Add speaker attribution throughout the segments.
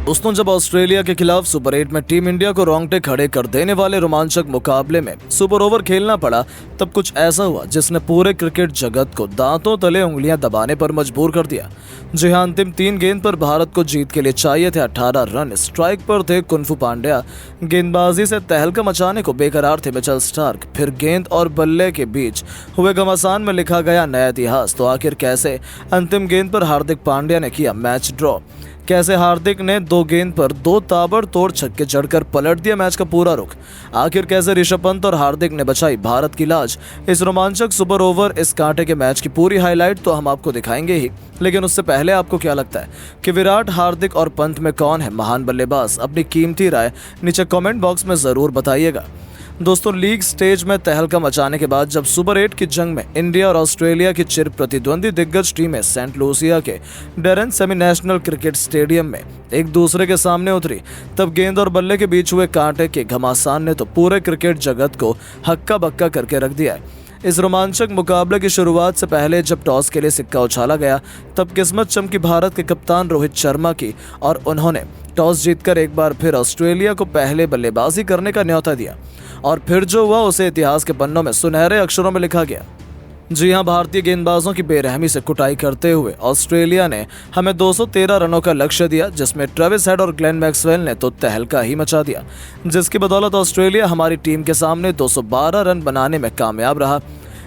Speaker 1: दोस्तों, जब ऑस्ट्रेलिया के खिलाफ सुपर 8 में टीम इंडिया को रोंगटे खड़े कर देने वाले रोमांचक मुकाबले में सुपर ओवर खेलना पड़ा, तब कुछ ऐसा हुआ जिसने पूरे क्रिकेट जगत को दांतों तले उंगलियां दबाने पर मजबूर कर दिया। जी हां, अंतिम 3 गेंद पर भारत को जीत के लिए चाहिए थे 18 रन। स्ट्राइक पर थे कुनफू पांड्या, गेंदबाजी से तहलका मचाने को बेकरार थे मिचेल स्टार्क। फिर गेंद और बल्ले के बीच हुए घमासान में लिखा गया नया इतिहास। तो आखिर कैसे अंतिम गेंद पर हार्दिक पांड्या ने किया मैच ड्रॉ? कैसे हार्दिक ने 2 गेंद पर 2 ताबड़तोड़ छक्के जड़कर पलट दिया मैच का पूरा रुख? आखिर कैसे ऋषभ पंत और हार्दिक ने बचाई भारत की लाज? इस रोमांचक सुपर ओवर, इस कांटे के मैच की पूरी हाईलाइट तो हम आपको दिखाएंगे ही, लेकिन उससे पहले आपको क्या लगता है कि विराट, हार्दिक और पंत में कौन है महान बल्लेबाज? अपनी कीमती राय नीचे कमेंट बॉक्स में जरूर बताइएगा। दोस्तों, लीग स्टेज में तहलका मचाने के बाद जब सुपर 8 की जंग में इंडिया और ऑस्ट्रेलिया की चिर प्रतिद्वंदी दिग्गज टीमें सेंट लूसिया के Daren Sammy national cricket stadium में एक दूसरे के सामने उतरी, तब गेंद और बल्ले के बीच हुए कांटे के घमासान ने तो पूरे क्रिकेट जगत को हक्का बक्का करके रख दिया है। इस रोमांचक मुकाबले की शुरुआत से पहले जब टॉस के लिए सिक्का उछाला गया, तब किस्मत चमकी भारत के कप्तान रोहित शर्मा की और उन्होंने टॉस जीतकर एक बार फिर ऑस्ट्रेलिया को पहले बल्लेबाजी करने का न्योता दिया। और फिर जो हुआ उसे इतिहास के पन्नों में सुनहरे अक्षरों में लिखा गया। जी हां, भारतीय गेंदबाजों की बेरहमी से कुटाई करते हुए ऑस्ट्रेलिया ने हमें 213 रनों का लक्ष्य दिया, जिसमें ट्रेविस हेड और ग्लेन मैक्सवेल ने तो तहलका ही मचा दिया, जिसकी बदौलत ऑस्ट्रेलिया हमारी टीम के सामने 212 रन बनाने में कामयाब रहा।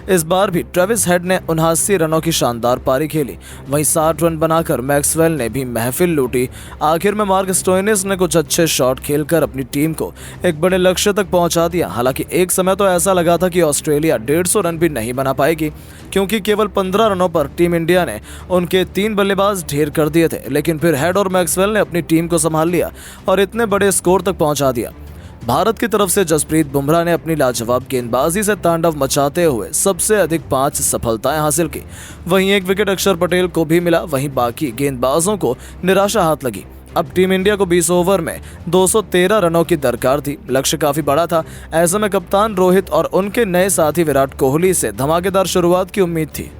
Speaker 1: इस बार भी ट्रेविस हेड ने 79 रनों की शानदार पारी खेली, वहीं 60 रन बनाकर मैक्सवेल ने भी महफिल लूटी। आखिर में मार्क स्टोइनिस ने कुछ अच्छे शॉट खेलकर अपनी टीम को एक बड़े लक्ष्य तक पहुंचा दिया। हालांकि एक समय तो ऐसा लगा था कि ऑस्ट्रेलिया 150 रन भी नहीं बना पाएगी, क्योंकि केवल 15 रनों पर टीम इंडिया ने उनके 3 बल्लेबाज ढेर कर दिए थे। लेकिन फिर हेड और मैक्सवेल ने अपनी टीम को संभाल लिया और इतने बड़े स्कोर तक पहुंचा दिया। भारत की तरफ से जसप्रीत बुमराह ने अपनी लाजवाब गेंदबाजी से तांडव मचाते हुए सबसे अधिक 5 सफलताएं हासिल की। वहीं 1 विकेट अक्षर पटेल को भी मिला, वहीं बाकी गेंदबाजों को निराशा हाथ लगी। अब टीम इंडिया को 20 ओवर में 213 रनों की दरकार थी। लक्ष्य काफी बड़ा था। ऐसे में कप्तान रोहित और उनके नए साथी विराट कोहली से धमाकेदार शुरुआत की उम्मीद थी।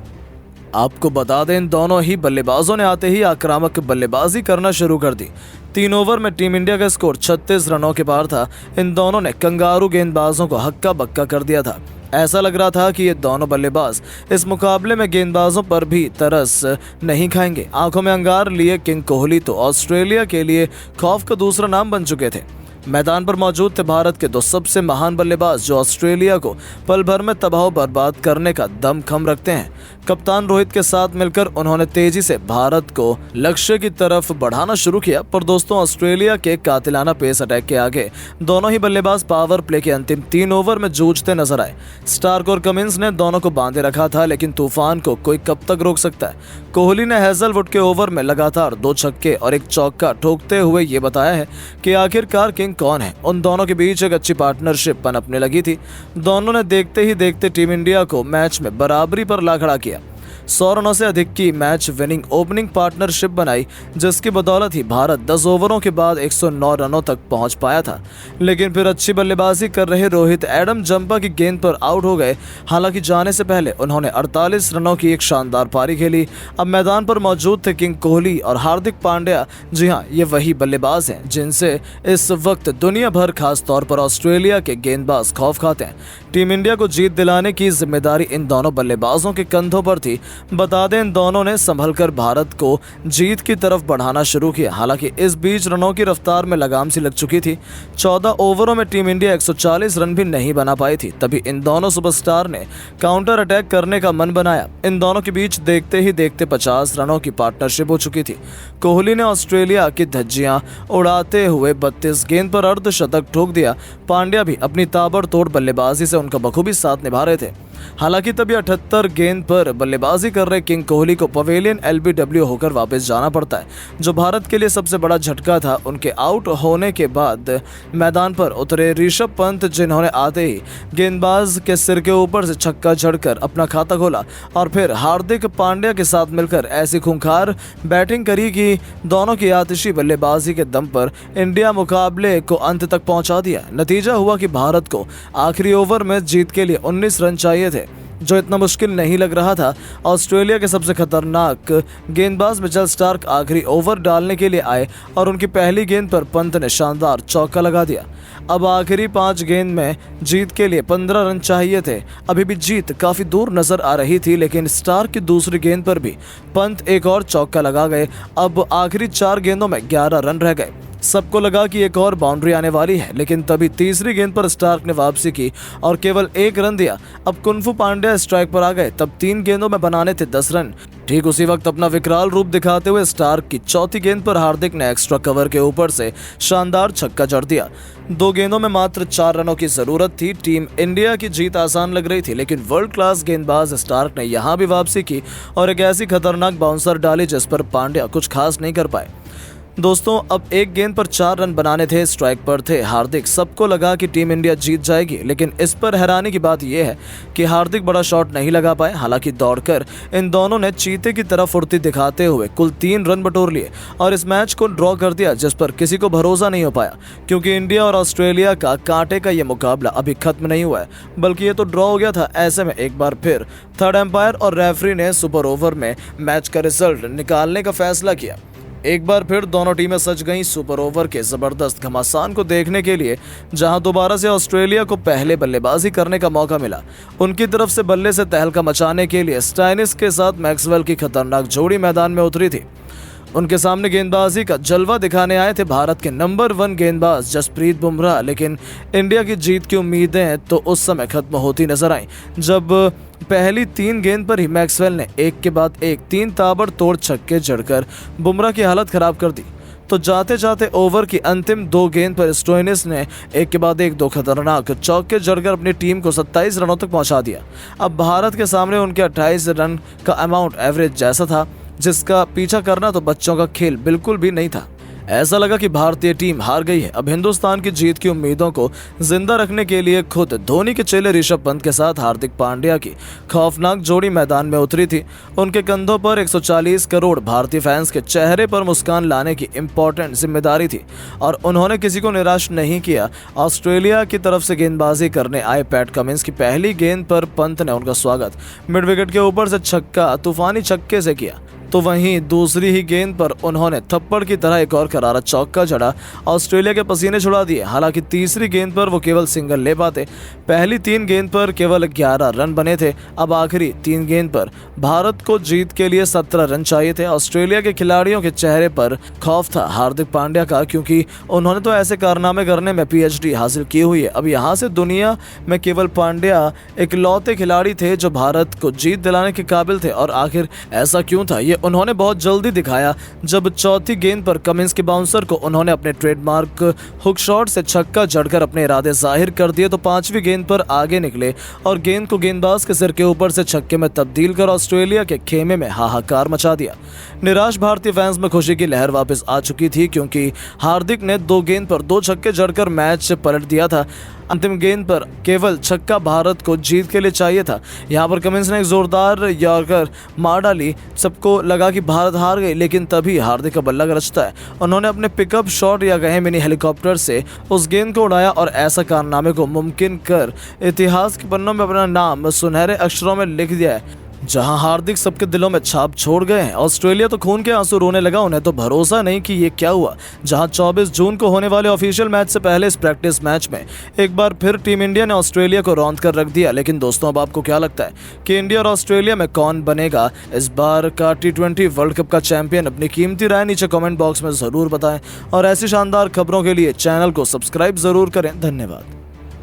Speaker 1: आपको बता दें, इन दोनों ही बल्लेबाजों ने आते ही आक्रामक बल्लेबाजी करना शुरू कर दी। 3 ओवर में टीम इंडिया का स्कोर 36 रनों के पार था। इन दोनों ने कंगारू गेंदबाजों को हक्का बक्का कर दिया था। ऐसा लग रहा था कि ये दोनों बल्लेबाज इस मुकाबले में गेंदबाजों पर भी तरस नहीं खाएंगे। आंखों में अंगार लिए किंग कोहली तो ऑस्ट्रेलिया के लिए खौफ का दूसरा नाम बन चुके थे। मैदान पर मौजूद थे भारत के 2 सबसे महान बल्लेबाज, जो ऑस्ट्रेलिया को पल भर में तबाह बर्बाद करने का दमखम रखते हैं। कप्तान रोहित के साथ मिलकर उन्होंने तेजी से भारत को लक्ष्य की तरफ बढ़ाना शुरू किया। पर दोस्तों, ऑस्ट्रेलिया के कातिलाना पेस अटैक के आगे दोनों ही बल्लेबाज पावर प्ले के अंतिम 3 ओवर में जूझते नजर आए। स्टार्क और कमिंस ने दोनों को बांधे रखा था, लेकिन तूफान को कोई कब तक रोक सकता है? कोहली ने हेजलवुड के ओवर में लगातार 2 छक्के और 1 चौका ठोकते हुए ये बताया है कि आखिरकार किंग कौन है। उन दोनों के बीच एक अच्छी पार्टनरशिप पनपने लगी थी। दोनों ने देखते ही देखते टीम इंडिया को मैच में बराबरी पर ला खड़ा किया। 100 रनों से अधिक की मैच विनिंग ओपनिंग पार्टनरशिप बनाई, जिसकी बदौलत ही भारत 10 ओवरों के बाद 109 रनों तक पहुंच पाया था। लेकिन फिर अच्छी बल्लेबाजी कर रहे रोहित एडम जंपा की गेंद पर आउट हो गए। हालांकि जाने से पहले उन्होंने 48 रनों की एक शानदार पारी खेली। अब मैदान पर मौजूद थे किंग कोहली और हार्दिक पांड्या। जी हाँ, ये वही बल्लेबाज हैं जिनसे इस वक्त दुनिया भर, खास तौर पर ऑस्ट्रेलिया के गेंदबाज खौफ खाते हैं। टीम इंडिया को जीत दिलाने की जिम्मेदारी इन दोनों बल्लेबाजों के कंधों पर थी। बता दें, इन दोनों ने संभलकर भारत को जीत की तरफ बढ़ाना शुरू किया। हालांकि इस बीच रनों की रफ्तार में लगाम सी लग चुकी थी। 14 ओवरों में टीम इंडिया 140 रन भी नहीं बना पाई थी। तभी इन दोनों सुपरस्टार ने काउंटर अटैक करने का मन बनाया। इन दोनों के बीच देखते ही देखते 50 रनों की पार्टनरशिप हो चुकी थी। कोहली ने ऑस्ट्रेलिया की धज्जियां उड़ाते हुए 32 गेंद पर अर्धशतक ठोक दिया। पांड्या भी अपनी ताबड़तोड़ बल्लेबाजी से उनका बखूबी साथ निभा रहे थे। हालांकि तभी 78 गेंद पर बल्लेबाजी कर रहे किंग कोहली को पवेलियन LBW होकर वापस जाना पड़ता है, जो भारत के लिए सबसे बड़ा झटका था। उनके आउट होने के बाद मैदान पर उतरे ऋषभ पंत, जिन्होंने आते ही गेंदबाज के सिर के ऊपर से छक्का जड़कर अपना खाता खोला और फिर हार्दिक पांड्या के साथ मिलकर ऐसी खूंखार बैटिंग करी कि दोनों की आतिशी बल्लेबाजी के दम पर इंडिया मुकाबले को अंत तक पहुंचा दिया। नतीजा हुआ कि भारत को आखिरी ओवर में जीत के लिए 19 रन चाहिए थे। जो इतना मुश्किल नहीं लग रहा था। ऑस्ट्रेलिया के सबसे खतरनाक गेंदबाज मिचेल स्टार्क आखिरी ओवर डालने के लिए आए और उनकी पहली गेंद पर पंत ने शानदार चौका लगा दिया। अब आखिरी 5 गेंद में जीत के लिए 15 रन चाहिए थे। अभी भी जीत काफी दूर नजर आ रही थी, लेकिन स्टार्क की दूसरी गेंद पर भी पंत एक और चौका लगा गए। अब आखिरी 4 गेंदों में 11 रन रह गए। सबको लगा कि एक और बाउंड्री आने वाली है, लेकिन तभी तीसरी गेंद पर स्टार्क ने वापसी की और केवल 1 रन दिया। अब कुनफू पांड्या स्ट्राइक पर आ गए। तब 3 गेंदों में बनाने थे 10 रन। ठीक उसी वक्त अपना विकराल रूप दिखाते हुए स्टार्क की चौथी गेंद पर हार्दिक ने एक्स्ट्रा कवर के ऊपर से शानदार छक्का जड़ दिया। 2 गेंदों में मात्र 4 रनों की जरूरत थी। टीम इंडिया की जीत आसान लग रही थी, लेकिन वर्ल्ड क्लास गेंदबाज स्टार्क ने यहां भी वापसी की और एक ऐसी खतरनाक बाउंसर डाली जिस पर पांड्या कुछ खास नहीं कर पाए। दोस्तों, अब 1 गेंद पर 4 रन बनाने थे, स्ट्राइक पर थे हार्दिक। सबको लगा कि टीम इंडिया जीत जाएगी, लेकिन इस पर हैरानी की बात यह है कि हार्दिक बड़ा शॉट नहीं लगा पाए। हालांकि दौड़कर इन दोनों ने चीते की तरह फुर्ती दिखाते हुए कुल 3 रन बटोर लिए और इस मैच को ड्रॉ कर दिया, जिस पर किसी को भरोसा नहीं हो पाया, क्योंकि इंडिया और ऑस्ट्रेलिया का कांटे का ये मुकाबला अभी खत्म नहीं हुआ है, बल्कि ये तो ड्रॉ हो गया था। ऐसे में एक बार फिर थर्ड एम्पायर और रेफरी ने सुपर ओवर में मैच का रिजल्ट निकालने का फैसला किया। एक बार फिर दोनों टीमें सज गईं सुपर ओवर के जबरदस्त घमासान को देखने के लिए, जहां दोबारा से ऑस्ट्रेलिया को पहले बल्लेबाजी करने का मौका मिला। उनकी तरफ से बल्ले से तहलका मचाने के लिए स्टोइनिस के साथ मैक्सवेल की खतरनाक जोड़ी मैदान में उतरी थी। उनके सामने गेंदबाजी का जलवा दिखाने आए थे भारत के नंबर 1 गेंदबाज जसप्रीत बुमराह। लेकिन इंडिया की जीत की उम्मीदें तो उस समय खत्म होती नजर आईं, जब पहली 3 गेंद पर ही मैक्सवेल ने एक के बाद एक 3 ताबड़तोड़ छक्के जड़कर बुमराह की हालत खराब कर दी। तो जाते जाते ओवर की अंतिम 2 गेंद पर स्टोइनिस ने एक के बाद एक 2 खतरनाक चौके जड़कर अपनी टीम को 27 रनों तक पहुंचा दिया। अब भारत के सामने उनके 28 रन का अमाउंट एवरेज जैसा था, जिसका पीछा करना तो बच्चों का खेल बिल्कुल भी नहीं था। ऐसा लगा कि भारतीय टीम हार गई है। अब हिंदुस्तान की जीत की उम्मीदों को जिंदा रखने के लिए खुद धोनी के चेले ऋषभ पंत के साथ हार्दिक पांड्या की खौफनाक जोड़ी मैदान में उतरी थी। उनके कंधों पर 140 करोड़ भारतीय फैंस के चेहरे पर मुस्कान लाने की इंपॉर्टेंट जिम्मेदारी थी और उन्होंने किसी को निराश नहीं किया। ऑस्ट्रेलिया की तरफ से गेंदबाजी करने आए पैट कमिंस की पहली गेंद पर पंत ने उनका स्वागत मिड विकेट के ऊपर से छक्का तूफानी छक्के से किया, तो वहीं दूसरी ही गेंद पर उन्होंने थप्पड़ की तरह एक और करारा चौका जड़ा, ऑस्ट्रेलिया के पसीने छुड़ा दिए। हालांकि तीसरी गेंद पर वो केवल सिंगल ले पाते। पहली 3 गेंद पर केवल 11 रन बने थे। अब आखिरी 3 गेंद पर भारत को जीत के लिए 17 रन चाहिए थे। ऑस्ट्रेलिया के खिलाड़ियों के चेहरे पर खौफ था हार्दिक पांड्या का, क्योंकि उन्होंने तो ऐसे कारनामे करने में PhD हासिल की हुई है। अब यहाँ से दुनिया में केवल पांड्या इकलौते खिलाड़ी थे जो भारत को जीत दिलाने के काबिल थे। और आखिर ऐसा क्यों था, ये उन्होंने बहुत जल्दी दिखाया, जब चौथी गेंद पर कमिंस के बाउंसर को उन्होंने अपने ट्रेडमार्क हुक शॉट से छक्का जड़कर अपने इरादे जाहिर कर दिए। तो 5वीं गेंद पर आगे निकले और गेंद को गेंदबाज के सिर के ऊपर से छक्के में तब्दील कर ऑस्ट्रेलिया के खेमे में हाहाकार मचा दिया। निराश भारतीय फैंस में खुशी की लहर वापस आ चुकी थी, क्योंकि हार्दिक ने 2 गेंद पर 2 छक्के जड़कर मैच से पलट दिया था। अंतिम गेंद पर केवल छक्का भारत को जीत के लिए चाहिए था। यहाँ पर कमिंस ने एक जोरदार यॉर्कर मार डाली। सबको लगा कि भारत हार गई, लेकिन तभी हार्दिक का बल्ला गरजता है। उन्होंने अपने पिकअप शॉट या कहें मिनी हेलीकॉप्टर से उस गेंद को उड़ाया और ऐसा कारनामे को मुमकिन कर इतिहास के पन्नों में अपना नाम सुनहरे अक्षरों में लिख दिया है। जहां हार्दिक सबके दिलों में छाप छोड़ गए हैं। ऑस्ट्रेलिया तो खून के आंसू रोने लगा, उन्हें तो भरोसा नहीं कि ये क्या हुआ। जहां 24 जून को होने वाले ऑफिशियल मैच से पहले इस प्रैक्टिस मैच में एक बार फिर टीम इंडिया ने ऑस्ट्रेलिया को रौंद कर रख दिया। लेकिन दोस्तों, अब आपको क्या लगता है कि इंडिया और ऑस्ट्रेलिया में कौन बनेगा इस बार का T20 वर्ल्ड कप का चैंपियन? अपनी कीमती राय नीचे कमेंट बॉक्स में जरूर बताएं और ऐसी शानदार खबरों के लिए चैनल को सब्सक्राइब जरूर करें। धन्यवाद।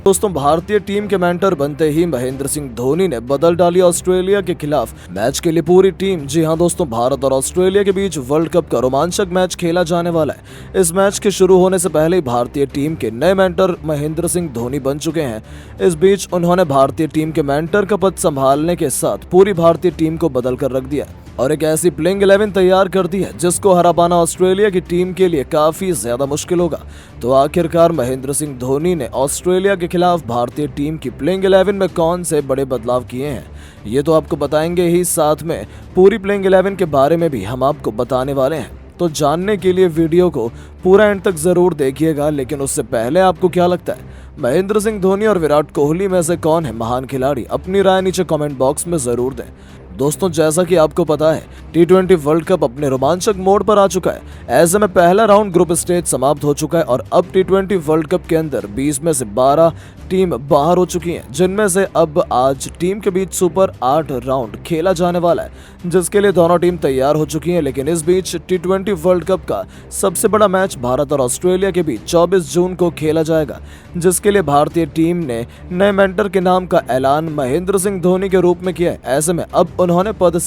Speaker 1: दोस्तों, भारतीय टीम के मेंटर बनते ही महेंद्र सिंह धोनी ने बदल डाली ऑस्ट्रेलिया के खिलाफ मैच के लिए पूरी टीम। जी हां दोस्तों, भारत और ऑस्ट्रेलिया के बीच वर्ल्ड कप का रोमांचक मैच खेला जाने वाला है। इस मैच के शुरू होने से पहले ही भारतीय टीम के नए मेंटर महेंद्र सिंह धोनी बन चुके हैं। इस बीच उन्होंने भारतीय टीम के मेंटर का पद संभालने के साथ पूरी भारतीय टीम को बदल कर रख दिया और एक ऐसी प्लेइंग 11 तैयार कर दी है जिसको हरा पाना ऑस्ट्रेलिया की टीम के लिए काफी ज्यादा मुश्किल होगा। तो आखिरकार महेंद्र सिंह धोनी ने ऑस्ट्रेलिया के खिलाफ भारतीय टीम की प्लेइंग 11 में कौन से बड़े बदलाव किए हैं, ये तो आपको बताएंगे ही। साथ में पूरी प्लेइंग 11 के बारे में भी हम आपको बताने वाले हैं। तो जानने के लिए वीडियो को पूरा एंड तक जरूर देखिएगा। लेकिन उससे पहले आपको क्या लगता है, महेंद्र सिंह धोनी और विराट कोहली में से कौन है महान खिलाड़ी? अपनी राय नीचे कमेंट बॉक्स में जरूर दें। दोस्तों, जैसा कि आपको पता है, T20 वर्ल्ड कप अपने रोमांचक मोड़ पर आ चुका है। ऐसे में पहला राउंड ग्रुप स्टेज समाप्त हो चुका है और अब T20 वर्ल्ड कप के अंदर 20 में से 12 टीम बाहर हो चुकी हैं, जिनमें से अब आज टीम के बीच सुपर 8 राउंड खेला जाने वाला है, जिसके लिए दोनों टीम तैयार हो चुकी हैं। लेकिन इस बीच T20 वर्ल्ड कप का सबसे बड़ा मैच भारत और ऑस्ट्रेलिया के बीच 24 जून को खेला जाएगा, जिसके लिए भारतीय टीम ने नए मेंटर के नाम का ऐलान महेंद्र सिंह धोनी के रूप में किया है। ऐसे में अब उन्होंने पद